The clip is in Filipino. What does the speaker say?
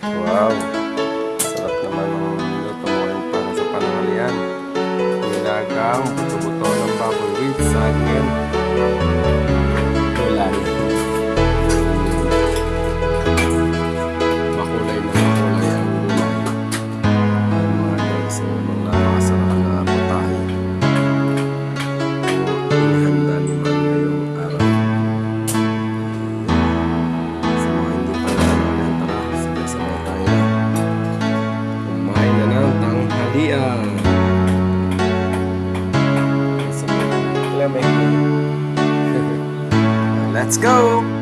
Wow! Sarap naman ng luto mo yung para sa pananghalian. Nilagang buto-buto ng baboy with saging. Ulan. Makulay na makulay ang gulay. Ayan mga guys, yung napakasarap na putahe. Inihanda ni Man ngayong araw. Sa mga hindi pa nanonood, tara, sabay-sabay tayo. Kumain na ng tanghalian. Let's go!